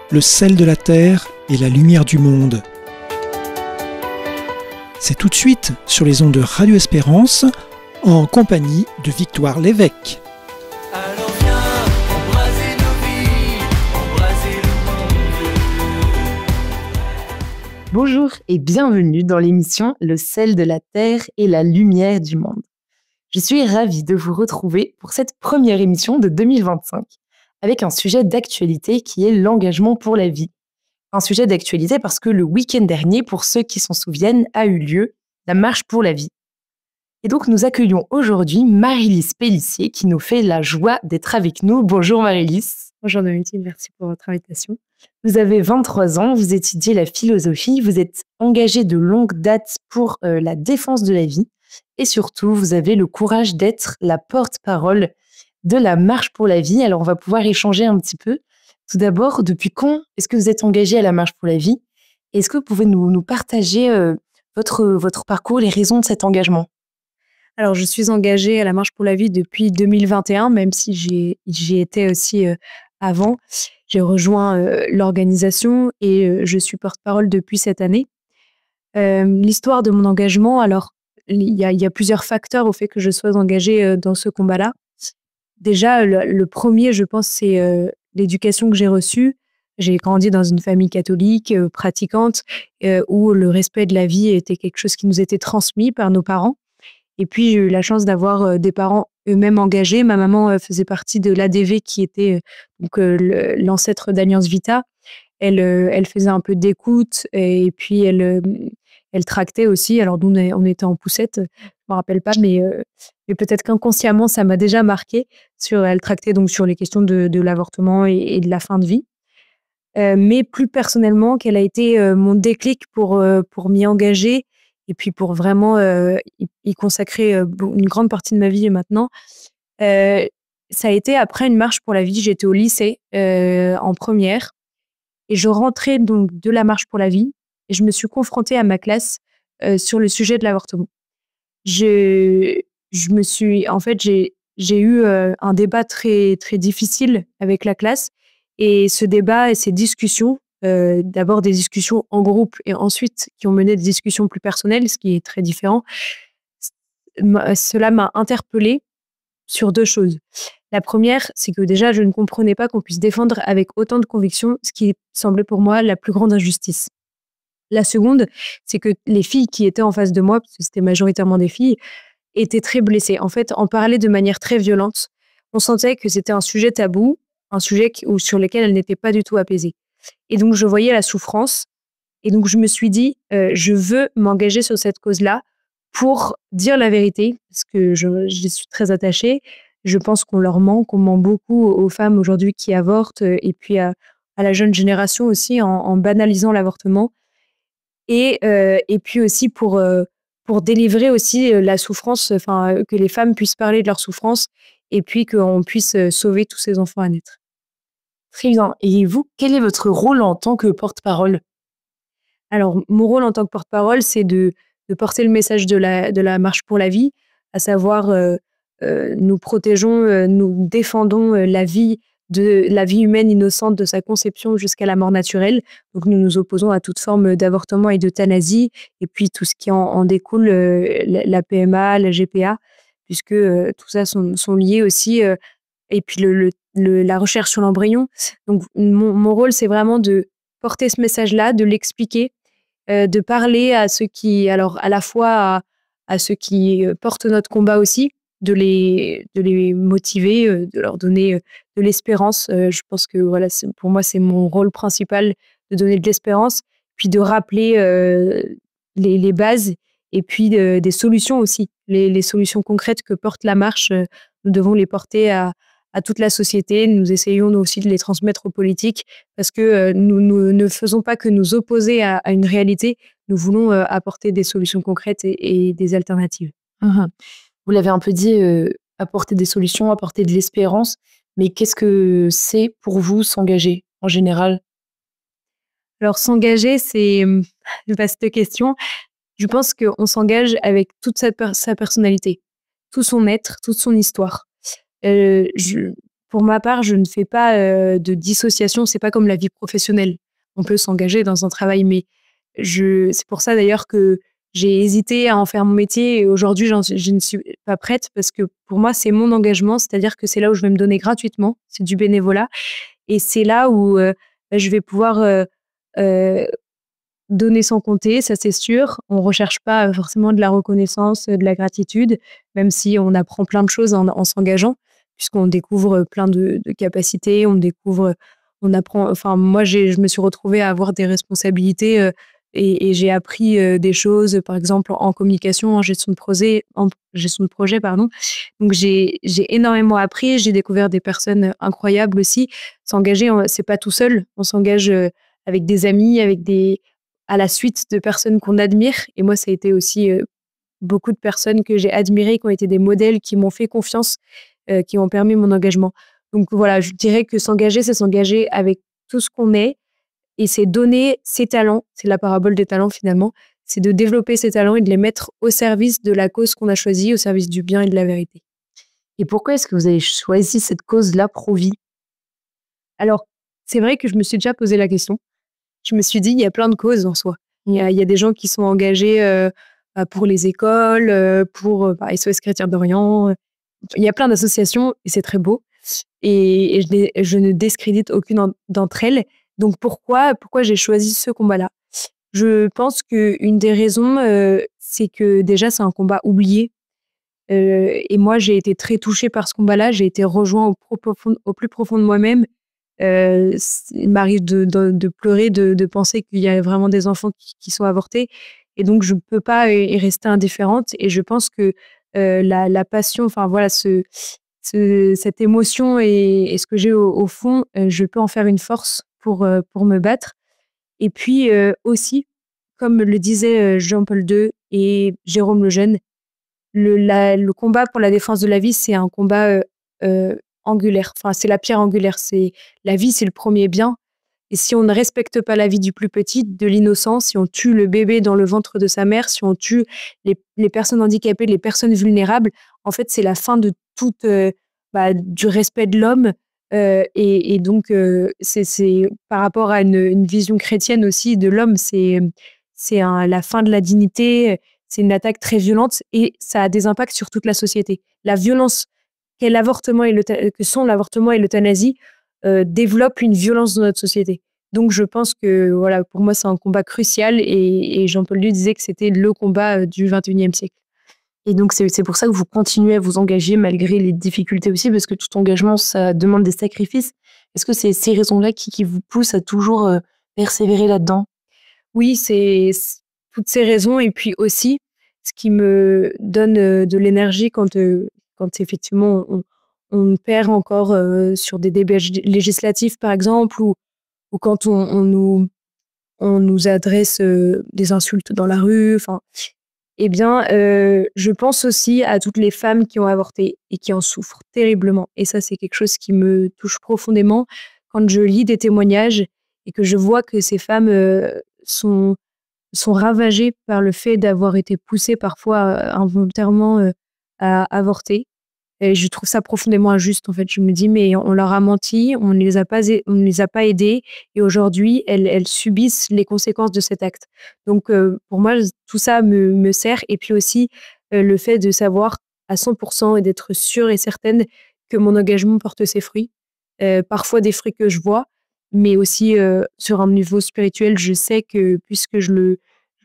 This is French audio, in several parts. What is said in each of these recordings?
le sel de la terre et la lumière du monde. C'est tout de suite sur les ondes de Radio Espérance, en compagnie de Victoire Lévesque. Alors viens, embraser nos vies, embraser le monde. Bonjour et bienvenue dans l'émission Le sel de la terre et la lumière du monde. Je suis ravie de vous retrouver pour cette première émission de 2025 avec un sujet d'actualité qui est l'engagement pour la vie. Un sujet d'actualité parce que le week-end dernier, pour ceux qui s'en souviennent, a eu lieu la marche pour la vie. Et donc nous accueillons aujourd'hui Marie-Lise Pellissier qui nous fait la joie d'être avec nous. Bonjour Marie-Lise. Bonjour Dominique, merci pour votre invitation. Vous avez 23 ans, vous étudiez la philosophie, vous êtes engagée de longue date pour la défense de la vie et surtout vous avez le courage d'être la porte-parole de la marche pour la vie. Alors on va pouvoir échanger un petit peu. Tout d'abord, depuis quand est-ce que vous êtes engagée à la marche pour la vie? Est-ce que vous pouvez nous partager votre parcours, les raisons de cet engagement? Alors je suis engagée à la marche pour la vie depuis 2021, même si j'y étais aussi avant. J'ai rejoint l'organisation et je suis porte-parole depuis cette année. L'histoire de mon engagement, alors il y a plusieurs facteurs au fait que je sois engagée dans ce combat-là. Déjà, le premier, je pense, c'est l'éducation que j'ai reçue. J'ai grandi dans une famille catholique, pratiquante, où le respect de la vie était quelque chose qui nous était transmis par nos parents. Et puis, j'ai eu la chance d'avoir des parents eux-mêmes engagés. Ma maman faisait partie de l'ADV, qui était l'ancêtre d'Alliance Vita. Elle faisait un peu d'écoute et puis elle tractait aussi. Alors, nous, on était en poussette, je ne me rappelle pas, mais peut-être qu'inconsciemment, ça m'a déjà marqué. Elle tractait donc sur les questions de l'avortement et de la fin de vie. Mais plus personnellement, quel a été mon déclic pour m'y engager et puis pour vraiment y consacrer une grande partie de ma vie maintenant. Ça a été après une marche pour la vie. J'étais au lycée en première et je rentrais donc de la marche pour la vie et je me suis confrontée à ma classe sur le sujet de l'avortement. J'ai eu un débat très, très difficile avec la classe et ce débat et ces discussions, d'abord des discussions en groupe et ensuite qui ont mené des discussions plus personnelles, ce qui est très différent, cela m'a interpellée sur deux choses. La première, c'est que déjà, je ne comprenais pas qu'on puisse défendre avec autant de conviction ce qui semblait pour moi la plus grande injustice. La seconde, c'est que les filles qui étaient en face de moi, parce que c'était majoritairement des filles, étaient très blessées. En fait, en parlaient de manière très violente. On sentait que c'était un sujet tabou, un sujet sur lequel elles n'étaient pas du tout apaisées. Et donc, je voyais la souffrance. Et donc, je me suis dit, je veux m'engager sur cette cause-là pour dire la vérité, parce que je suis très attachée. Je pense qu'on leur ment, qu'on ment beaucoup aux femmes aujourd'hui qui avortent, et puis à la jeune génération aussi, en banalisant l'avortement. Et puis aussi pour délivrer aussi la souffrance, que les femmes puissent parler de leur souffrance et puis qu'on puisse sauver tous ces enfants à naître. Très bien. Et vous, quel est votre rôle en tant que porte-parole? Alors, mon rôle en tant que porte-parole, c'est de porter le message de la marche pour la vie, à savoir nous protégeons, nous défendons la vie humaine innocente de sa conception jusqu'à la mort naturelle. Donc, nous nous opposons à toute forme d'avortement et d'euthanasie, et puis tout ce qui en découle, la PMA, la GPA, puisque tout ça sont liés aussi, et puis la recherche sur l'embryon. Donc, mon rôle, c'est vraiment de porter ce message-là, de l'expliquer, de parler à ceux qui, alors à la fois à ceux qui portent notre combat aussi, de les motiver, de leur donner de l'espérance. Je pense que voilà, pour moi, c'est mon rôle principal de donner de l'espérance, puis de rappeler les bases et puis des solutions aussi. Les solutions concrètes que porte la marche, nous devons les porter à toute la société. Nous essayons nous aussi de les transmettre aux politiques parce que nous ne faisons pas que nous opposer à une réalité. Nous voulons apporter des solutions concrètes et des alternatives. Vous l'avez un peu dit, apporter des solutions, apporter de l'espérance, mais qu'est-ce que c'est pour vous s'engager en général? Alors s'engager, c'est une vaste question. Je pense qu'on s'engage avec toute sa personnalité, tout son être, toute son histoire. pour ma part, je ne fais pas de dissociation. C'est pas comme la vie professionnelle. On peut s'engager dans un travail, mais c'est pour ça d'ailleurs que j'ai hésité à en faire mon métier et aujourd'hui, je ne suis pas prête parce que pour moi, c'est mon engagement, c'est-à-dire que c'est là où je vais me donner gratuitement, c'est du bénévolat et c'est là où je vais pouvoir euh, donner sans compter, ça c'est sûr. On recherche pas forcément de la reconnaissance, de la gratitude, même si on apprend plein de choses en s'engageant, puisqu'on découvre plein de capacités, on apprend. Enfin, moi, je me suis retrouvée à avoir des responsabilités et j'ai appris des choses, par exemple en communication, en gestion de projet, pardon. Donc j'ai énormément appris. J'ai découvert des personnes incroyables aussi. S'engager, c'est pas tout seul. On s'engage avec des amis, à la suite de personnes qu'on admire. Et moi, ça a été aussi beaucoup de personnes que j'ai admirées, qui ont été des modèles, qui m'ont fait confiance, qui ont permis mon engagement. Donc voilà, je dirais que s'engager, c'est s'engager avec tout ce qu'on est et c'est donner ses talents. C'est la parabole des talents finalement. C'est de développer ses talents et de les mettre au service de la cause qu'on a choisie, au service du bien et de la vérité. Et pourquoi est-ce que vous avez choisi cette cause-là pro-vie? Alors, c'est vrai que je me suis déjà posé la question. Je me suis dit, il y a plein de causes en soi. Il y a des gens qui sont engagés pour les écoles, pour SOS Chrétien d'Orient. Il y a plein d'associations et c'est très beau. Et je ne discrédite aucune d'entre elles. Donc pourquoi j'ai choisi ce combat-là? Je pense qu'une des raisons, c'est que déjà, c'est un combat oublié. Et moi, j'ai été très touchée par ce combat-là. J'ai été rejointe au plus profond de moi-même. Il m'arrive de pleurer, de penser qu'il y a vraiment des enfants qui sont avortés. Et donc, je ne peux pas y rester indifférente. Et je pense que la passion, enfin voilà, cette émotion et ce que j'ai au fond, je peux en faire une force pour me battre. Et puis aussi, comme le disait Jean-Paul II et Jérôme Lejeune, le combat pour la défense de la vie, c'est un combat angulaire. Enfin, c'est la pierre angulaire. La vie, c'est le premier bien. Et si on ne respecte pas la vie du plus petit, de l'innocent, si on tue le bébé dans le ventre de sa mère, si on tue les personnes handicapées, les personnes vulnérables, en fait, c'est la fin de du respect de l'homme. Et donc, c'est par rapport à une vision chrétienne aussi de l'homme, c'est la fin de la dignité. C'est une attaque très violente et ça a des impacts sur toute la société. La violence que sont l'avortement et l'euthanasie développe une violence dans notre société. Donc je pense que voilà, pour moi c'est un combat crucial et Jean-Paul II disait que c'était le combat du XXIe siècle. Et donc c'est pour ça que vous continuez à vous engager malgré les difficultés aussi, parce que tout engagement, ça demande des sacrifices. Est-ce que c'est ces raisons-là qui vous poussent à toujours persévérer là-dedans? Oui, c'est toutes ces raisons et puis aussi ce qui me donne de l'énergie quand effectivement on perd encore sur des débats législatifs par exemple ou quand on nous adresse des insultes dans la rue. Enfin, eh bien, je pense aussi à toutes les femmes qui ont avorté et qui en souffrent terriblement. Et ça, c'est quelque chose qui me touche profondément quand je lis des témoignages et que je vois que ces femmes sont ravagées par le fait d'avoir été poussées parfois involontairement à avorter. Et je trouve ça profondément injuste, en fait. Je me dis, mais on leur a menti, on ne les a pas aidées, et aujourd'hui, elles subissent les conséquences de cet acte. Donc, pour moi, tout ça me sert. Et puis aussi, le fait de savoir à 100% et d'être sûre et certaine que mon engagement porte ses fruits. Parfois des fruits que je vois, mais aussi sur un niveau spirituel, je sais que puisque je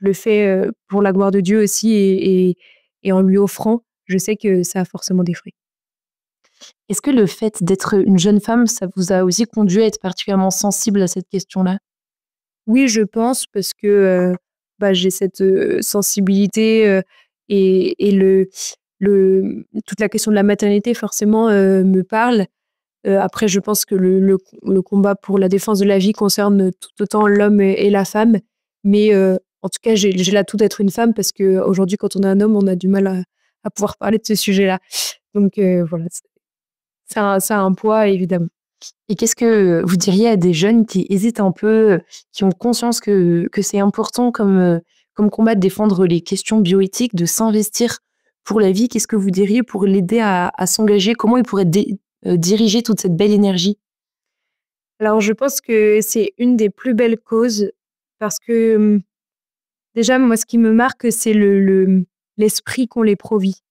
le fais pour la gloire de Dieu aussi et en lui offrant, je sais que ça a forcément des fruits. Est-ce que le fait d'être une jeune femme, ça vous a aussi conduit à être particulièrement sensible à cette question-là? Oui, je pense, parce que j'ai cette sensibilité et toute la question de la maternité, forcément, me parle. Après, je pense que le combat pour la défense de la vie concerne tout autant l'homme et la femme. Mais en tout cas, j'ai l'atout d'être une femme parce qu'aujourd'hui, quand on est un homme, on a du mal à pouvoir parler de ce sujet-là. Donc voilà, ça a un poids, évidemment. Et qu'est-ce que vous diriez à des jeunes qui hésitent un peu, qui ont conscience que c'est important comme combat de défendre les questions bioéthiques, de s'investir pour la vie? Qu'est-ce que vous diriez pour l'aider à s'engager? Comment il pourrait diriger toute cette belle énergie? Alors, je pense que c'est une des plus belles causes parce que déjà, moi, ce qui me marque, c'est l'esprit qu'ont les Provis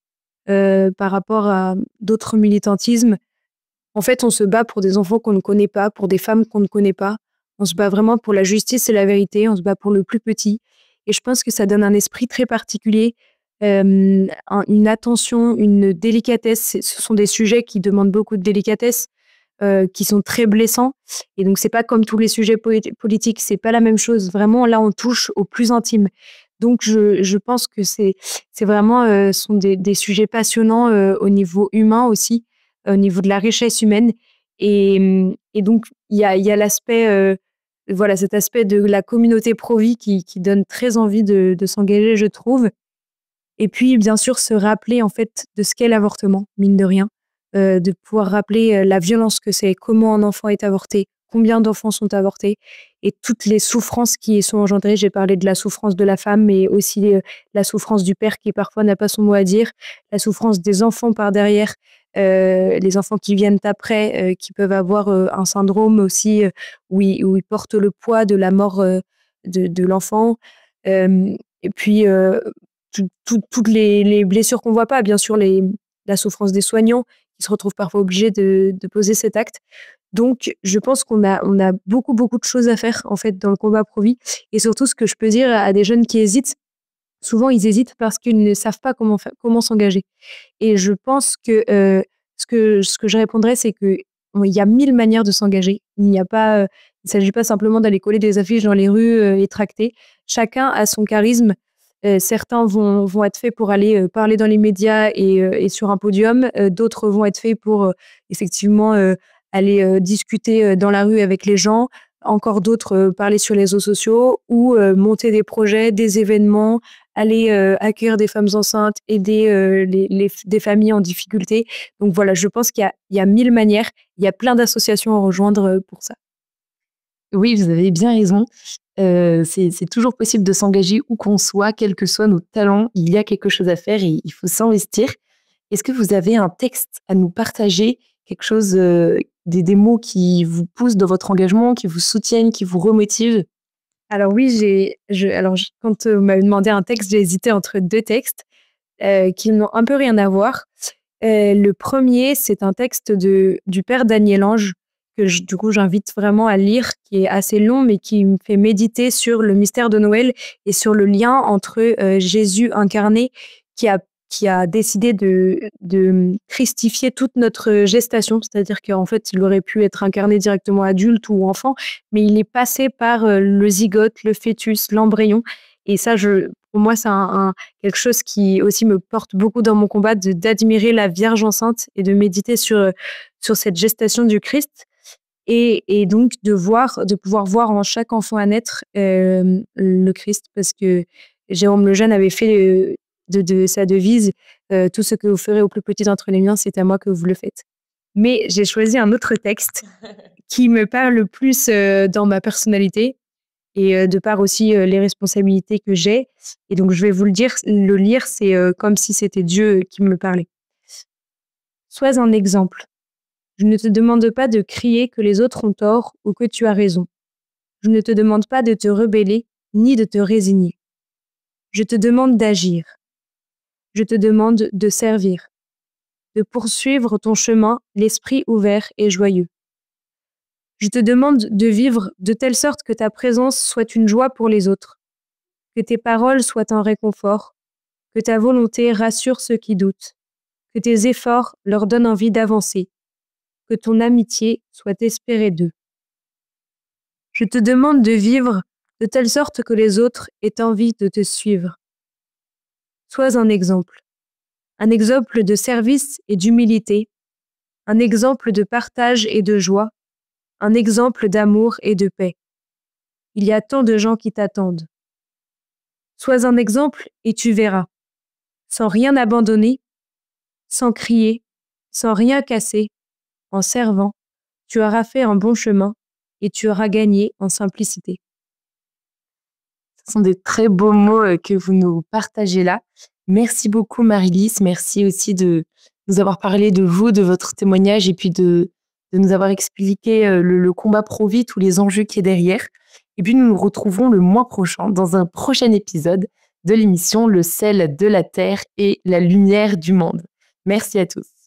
par rapport à d'autres militantismes. En fait, on se bat pour des enfants qu'on ne connaît pas, pour des femmes qu'on ne connaît pas. On se bat vraiment pour la justice et la vérité. On se bat pour le plus petit. Et je pense que ça donne un esprit très particulier, une attention, une délicatesse. Ce sont des sujets qui demandent beaucoup de délicatesse, qui sont très blessants. Et donc, c'est pas comme tous les sujets politiques. C'est pas la même chose. Vraiment, là, on touche au plus intime. Donc, je pense que c'est vraiment sont des sujets passionnants au niveau humain aussi, au niveau de la richesse humaine. Et donc, il y a l'aspect, voilà, cet aspect de la communauté Provis qui donne très envie de s'engager, je trouve. Et puis, bien sûr, se rappeler en fait de ce qu'est l'avortement, mine de rien, de pouvoir rappeler la violence que c'est, comment un enfant est avorté, combien d'enfants sont avortés et toutes les souffrances qui y sont engendrées. J'ai parlé de la souffrance de la femme, mais aussi la souffrance du père qui parfois n'a pas son mot à dire, la souffrance des enfants par derrière, les enfants qui viennent après, qui peuvent avoir un syndrome aussi où ils portent le poids de la mort de l'enfant. Et puis, toutes les blessures qu'on voit pas, bien sûr, la souffrance des soignants qui se retrouvent parfois obligés de poser cet acte. Donc, je pense qu'on a beaucoup, beaucoup de choses à faire, en fait, dans le combat Provis. Et surtout, ce que je peux dire à des jeunes qui hésitent, souvent, ils hésitent parce qu'ils ne savent pas comment s'engager. Et je pense que ce que je répondrais, c'est que il y a 1000 manières de s'engager. Il n'y s'agit pas simplement d'aller coller des affiches dans les rues et tracter. Chacun a son charisme. Certains vont être faits pour aller parler dans les médias et sur un podium. D'autres vont être faits pour effectivement aller discuter dans la rue avec les gens. Encore d'autres parler sur les réseaux sociaux ou monter des projets, des événements, aller accueillir des femmes enceintes, aider des familles en difficulté. Donc voilà, je pense qu'il y a 1000 manières. Il y a plein d'associations à rejoindre pour ça. Oui, vous avez bien raison. C'est toujours possible de s'engager où qu'on soit, quels que soient nos talents. Il y a quelque chose à faire et il faut s'investir. Est-ce que vous avez un texte à nous partager, quelque chose, des mots qui vous poussent dans votre engagement, qui vous soutiennent, qui vous remotivent? Alors oui, quand on m'avait demandé un texte, j'ai hésité entre deux textes qui n'ont un peu rien à voir. Le premier, c'est un texte du père Daniel Ange que du coup j'invite vraiment à lire, qui est assez long mais qui me fait méditer sur le mystère de Noël et sur le lien entre Jésus incarné qui a décidé de christifier toute notre gestation, c'est-à-dire qu'en fait il aurait pu être incarné directement adulte ou enfant, mais il est passé par le zygote, le fœtus, l'embryon. Et ça, pour moi, c'est quelque chose qui aussi me porte beaucoup dans mon combat, d'admirer la Vierge enceinte et de méditer sur cette gestation du Christ. Et donc de pouvoir voir en chaque enfant à naître le Christ, parce que Jérôme Lejeune avait fait de sa devise tout ce que vous ferez au plus petit d'entre les miens, c'est à moi que vous le faites. Mais j'ai choisi un autre texte qui me parle plus dans ma personnalité et de par aussi les responsabilités que j'ai. Et donc je vais vous le lire, c'est comme si c'était Dieu qui me parlait. Sois un exemple. Je ne te demande pas de crier que les autres ont tort ou que tu as raison. Je ne te demande pas de te rebeller ni de te résigner. Je te demande d'agir. Je te demande de servir, de poursuivre ton chemin, l'esprit ouvert et joyeux. Je te demande de vivre de telle sorte que ta présence soit une joie pour les autres, que tes paroles soient un réconfort, que ta volonté rassure ceux qui doutent, que tes efforts leur donnent envie d'avancer, que ton amitié soit espérée d'eux. Je te demande de vivre de telle sorte que les autres aient envie de te suivre. Sois un exemple de service et d'humilité, un exemple de partage et de joie, un exemple d'amour et de paix. Il y a tant de gens qui t'attendent. Sois un exemple et tu verras, sans rien abandonner, sans crier, sans rien casser, en servant, tu auras fait un bon chemin et tu auras gagné en simplicité. Ce sont des très beaux mots que vous nous partagez là. Merci beaucoup Marie-Lise, merci aussi de nous avoir parlé de vous, de votre témoignage et puis de nous avoir expliqué le combat pro-vie, tous les enjeux qui est derrière. Et puis nous nous retrouverons le mois prochain dans un prochain épisode de l'émission Le sel de la terre et la lumière du monde. Merci à tous.